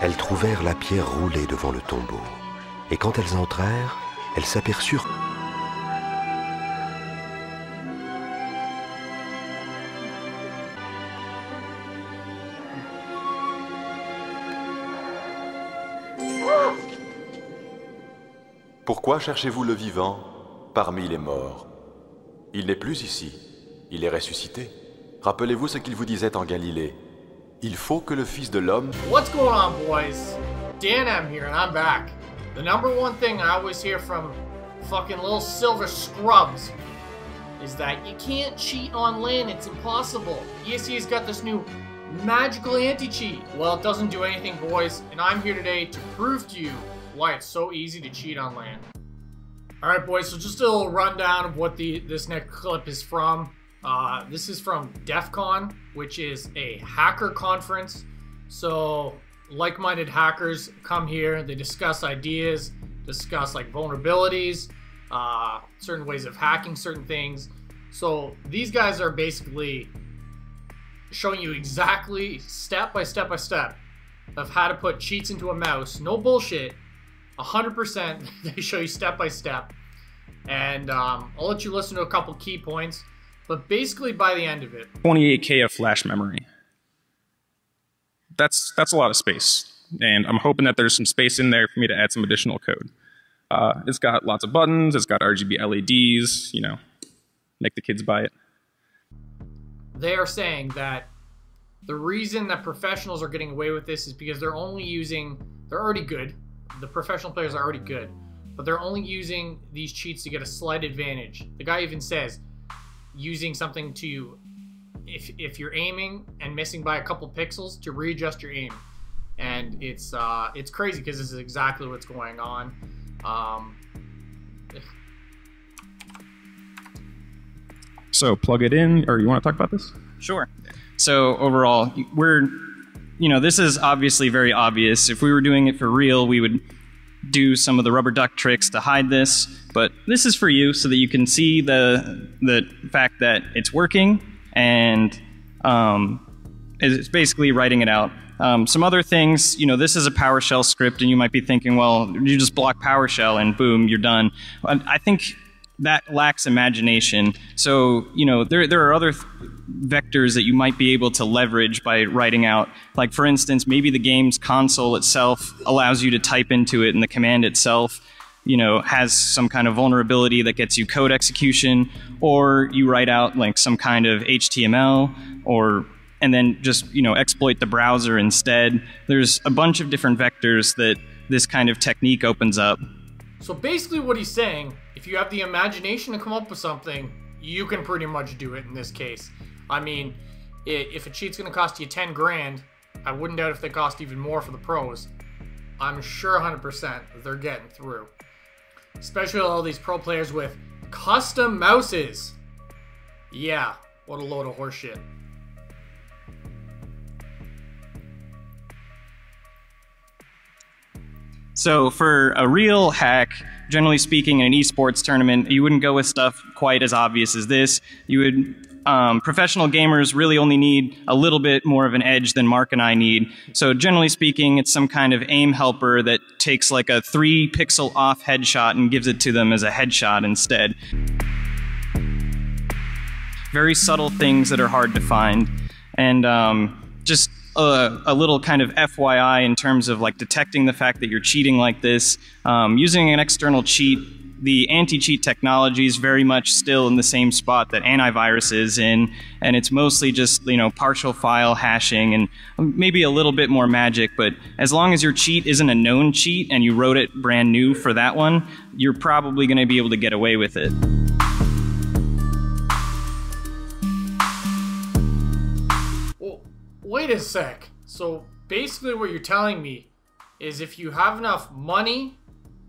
elles trouvèrent la pierre roulée devant le tombeau. Et quand elles entrèrent, elles s'aperçurent Pourquoi cherchez-vous le vivant parmi les morts? Il n'est plus ici, il est ressuscité. Rappelez-vous ce qu'il vous disait en Galilée. Il faut que le Fils de l'homme... What's going on, boys? Dan M here, and I'm back. The number one thing I always hear from fucking little silver scrubs is that you can't cheat on LAN, it's impossible. ESE's got this new magical anti-cheat. Well, it doesn't do anything, boys, and I'm here today to prove to you why it's so easy to cheat on LAN. Alright, boys, so just a little rundown of what this next clip is from. This is from DEF CON, which is a hacker conference. So, like-minded hackers come here, they discuss ideas, discuss like vulnerabilities, certain ways of hacking certain things. So, these guys are basically showing you exactly step by step of how to put cheats into a mouse. No bullshit. 100%. They show you step by step. And I'll let you listen to a couple key points. But basically, by the end of it, 28K of flash memory. That's a lot of space, and I'm hoping that there's some space in there for me to add some additional code. It's got lots of buttons. It's got RGB LEDs. You know, make the kids buy it. They are saying that the reason that professionals are getting away with this is because they're already good. The professional players are already good, but they're only using these cheats to get a slight advantage. The guy even says using something to, if you're aiming and missing by a couple pixels, to readjust your aim. And it's crazy because this is exactly what's going on. So plug it in, or you want to talk about this? Sure. So overall, this is obviously very obvious. If we were doing it for real, we would do some of the rubber duck tricks to hide this, but this is for you so that you can see the fact that it's working, and it's basically writing it out. Some other things, this is a PowerShell script, and you might be thinking, well, you just block PowerShell and boom, you're done. I think that lacks imagination. So, there are other vectors that you might be able to leverage by writing out. Like, for instance, maybe the game's console itself allows you to type into it, and the command itself, has some kind of vulnerability that gets you code execution, or you write out like some kind of HTML, and then just, exploit the browser instead. There's a bunch of different vectors that this kind of technique opens up. So basically what he's saying, if you have the imagination to come up with something, you can pretty much do it in this case. I mean, if a cheat's gonna cost you 10 grand, I wouldn't doubt if they cost even more for the pros. I'm sure 100% that they're getting through. Especially all these pro players with custom mouses. Yeah, what a load of horseshit. So for a real hack, generally speaking, in an esports tournament, you wouldn't go with stuff quite as obvious as this. You would, professional gamers really only need a little bit more of an edge than Mark and I need. So generally speaking, it's some kind of aim helper that takes like a 3-pixel off headshot and gives it to them as a headshot instead. Very subtle things that are hard to find. And just a little kind of FYI in terms of like detecting the fact that you're cheating like this. Using an external cheat, the anti-cheat technology is very much still in the same spot that antivirus is in, and it's mostly just, partial file hashing and maybe a little bit more magic, but as long as your cheat isn't a known cheat and you wrote it brand new for that one, you're probably going to be able to get away with it. Wait a sec. So basically what you're telling me is if you have enough money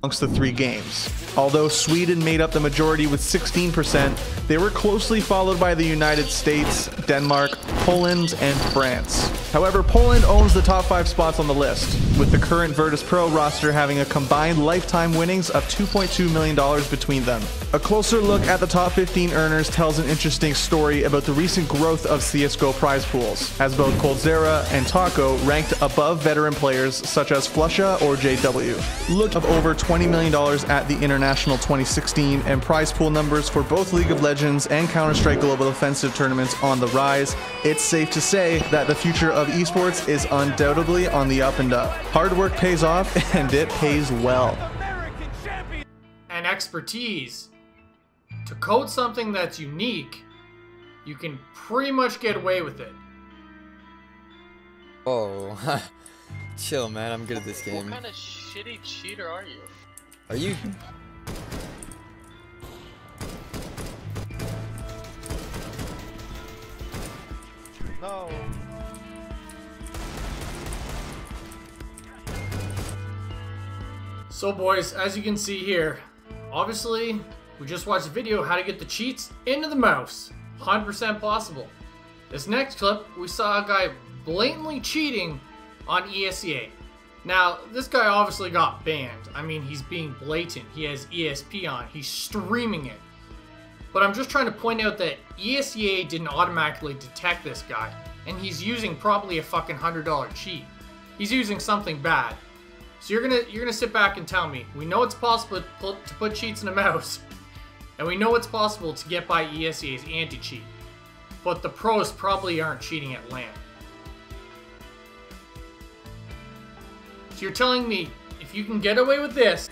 amongst the 3 games. Although Sweden made up the majority with 16%, they were closely followed by the United States, Denmark, Poland, and France. However, Poland owns the top 5 spots on the list, with the current Virtus Pro roster having a combined lifetime winnings of $2.2 million between them. A closer look at the top 15 earners tells an interesting story about the recent growth of CSGO prize pools, as both Coldzera and Taco ranked above veteran players such as Flusha or JW. Look of over $20 million at the International 2016, and prize pool numbers for both League of Legends and Counter-Strike Global Offensive tournaments on the rise. It's safe to say that the future of esports is undoubtedly on the up and up. Hard work pays off, and it pays well. And expertise. To code something that's unique, you can pretty much get away with it. Oh, chill, man. I'm good at this game. What kind of shitty cheater are you? Are you? No. So boys, as you can see here, obviously, we just watched a video how to get the cheats into the mouse. 100% possible. This next clip, we saw a guy blatantly cheating on ESEA. Now, this guy obviously got banned. I mean, he's being blatant. He has ESP on. He's streaming it. But I'm just trying to point out that ESEA didn't automatically detect this guy. And he's using probably a fucking $100 cheat. He's using something bad. So you're gonna sit back and tell me, we know it's possible to put cheats in a mouse, and we know it's possible to get by ESEA's anti-cheat, but the pros probably aren't cheating at LAN. So you're telling me, if you can get away with this,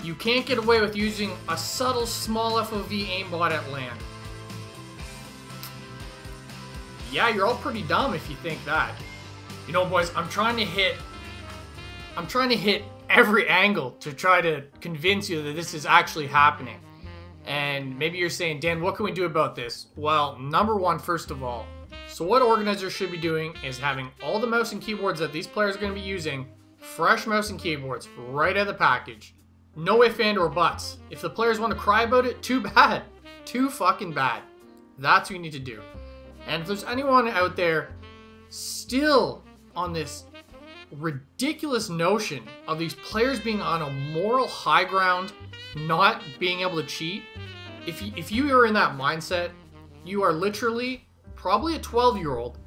you can't get away with using a subtle small FOV aimbot at LAN. Yeah, you're all pretty dumb if you think that. You know, boys, I'm trying to hit every angle to try to convince you that this is actually happening. And maybe you're saying, Dan, what can we do about this? Well, number one, first of all, so what organizers should be doing is having all the mouse and keyboards that these players are going to be using, fresh mouse and keyboards, right out of the package. No ifs, and, or buts. If the players want to cry about it, too bad. Too fucking bad. That's what you need to do. And if there's anyone out there still on this ridiculous notion of these players being on a moral high ground, not being able to cheat, if you are in that mindset, you are literally probably a 12-year-old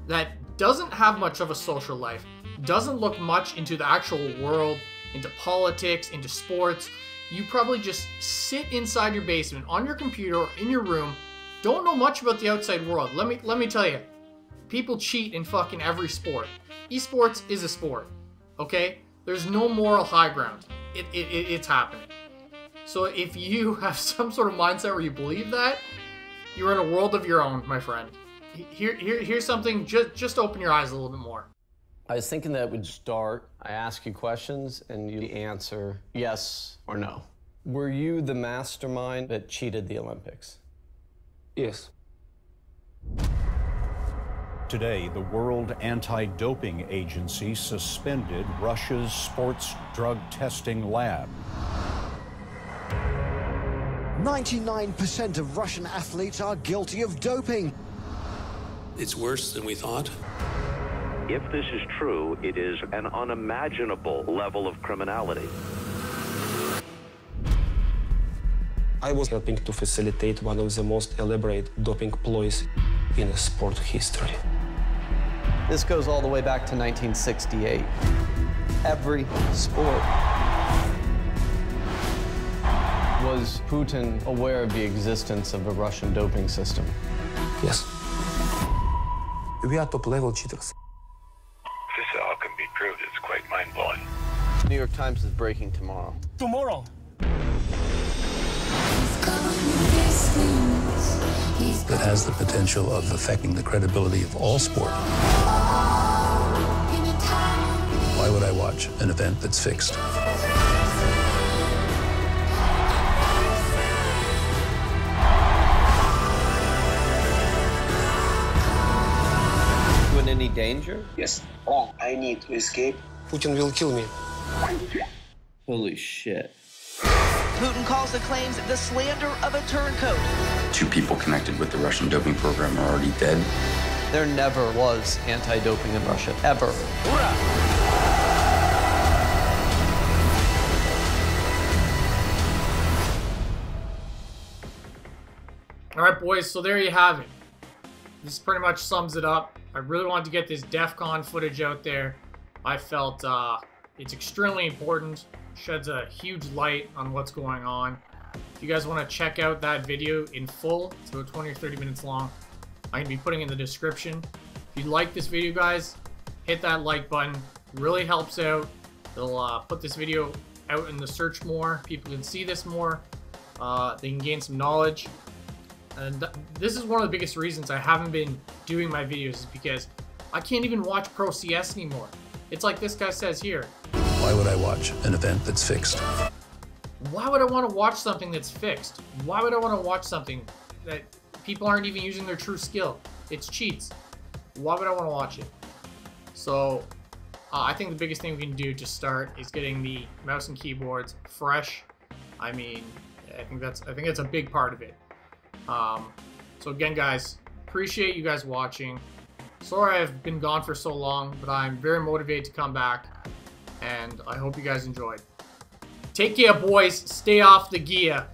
that doesn't have much of a social life, doesn't look much into the actual world, into politics, into sports. You probably just sit inside your basement on your computer or in your room, don't know much about the outside world. Let me tell you, people cheat in fucking every sport. Esports is a sport, okay? There's no moral high ground. It's happening. So if you have some sort of mindset where you believe that, you're in a world of your own, my friend. Here's something, just open your eyes a little bit more. I was thinking that we'd start, I ask you questions, and you answer yes or no. Were you the mastermind that cheated the Olympics? Yes. Today, the World Anti-Doping Agency suspended Russia's sports drug testing lab. 99% of Russian athletes are guilty of doping. It's worse than we thought. If this is true, it is an unimaginable level of criminality. I was helping to facilitate one of the most elaborate doping ploys in sport history. This goes all the way back to 1968. Every sport. Was Putin aware of the existence of a Russian doping system? Yes. We are top-level cheaters. If this all can be proved, it's quite mind-blowing. New York Times is breaking tomorrow. Tomorrow? That has the potential of affecting the credibility of all sport. Why would I watch an event that's fixed? You in any danger? Yes. I need to escape. Putin will kill me. Holy shit. Putin calls the claims the slander of a turncoat. 2 people connected with the Russian doping program are already dead. There never was anti-doping in Russia, ever. Alright boys, so there you have it. This pretty much sums it up. I really wanted to get this DEF CON footage out there. I felt it's extremely important. Sheds a huge light on what's going on. If you guys want to check out that video in full, it's about 20 or 30 minutes long. I'm going to be putting it in the description. If you like this video, guys, hit that like button. It really helps out. It'll put this video out in the search more. People can see this more. They can gain some knowledge. And this is one of the biggest reasons I haven't been doing my videos, is because I can't even watch Pro CS anymore. It's like this guy says here. Why would I watch an event that's fixed? Why would I want to watch something that's fixed? Why would I want to watch something that people aren't even using their true skill? It's cheats. Why would I want to watch it? So I think the biggest thing we can do to start is getting the mouse and keyboards fresh. I mean, I think that's a big part of it. So again, guys, appreciate you guys watching. Sorry I've been gone for so long, but I'm very motivated to come back, and I hope you guys enjoyed. Take care, boys. Stay off the gear.